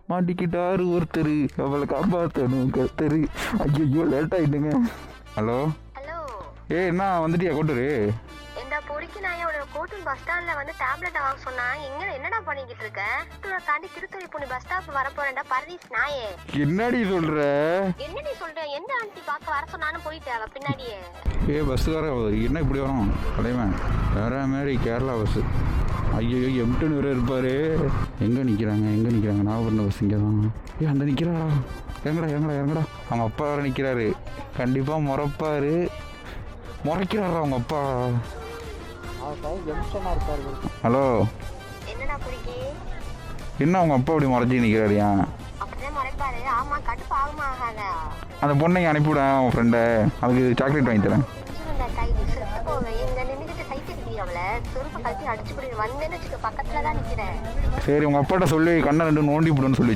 மாட்டிக்கிட்டாரு ஒருத்தர், அவளை காப்பாற்றணும் கருத்தரு. ஐயோ லேட் ஆயிட்டுங்க. Hello hello. என்ன வந்துட்டியா கோட்டூரு? என்ன பொறுக்கி நான் உன்னோட கோட்டூர் பஸ் ஸ்டாண்ட்ல வந்து டேப்லெட் வாங்க சொன்னா என்னடா பண்ணிக்கிட்டு இருக்க? தாண்டி திருத்துறை பொண்ணு பஸ் ஸ்டாப் வர போறேன்டா பரதீஸ் நாயே. என்னடி சொல்ற? என்னடி சொல்ற? எந்த ஆண்டி பார்க்க வர சொன்னாலும் போயிட்டா பின்னாடியே. பஸ்ஸுக்கார என்ன இப்படி வரும் அடைவன் வேற மாதிரி கேரளா பஸ்ஸு. ஐயோ M10 வேற இருப்பாரு. எங்கே நிற்கிறாங்க நான் பண்ண பஸ் இங்கே தான். அந்த நிற்கிறாடா. இறங்கடா. அவங்க அப்பா வேற நிற்கிறாரு. கண்டிப்பாக முறைக்கிறாரா அவங்க அப்பா. ஹலோ. என்னடா பொறுக்கி? என்ன அவங்க அப்பா அப்படி முறைச்சி நிற்கிறாரியா? அப்படிதான் முறைப்பாரு. ஆமா கடுப்பு ஆகுமா ஆகாதா? அந்த பொண்ணை நினைப்பிவிடேன் உன் ஃப்ரெண்டை, அதுக்கு சாக்லேட் வாங்கி தரேன். சரி உங்கள் அப்பாட்ட சொல்லி கண்ணை ரெண்டு நோண்டி போடுன்னு சொல்லி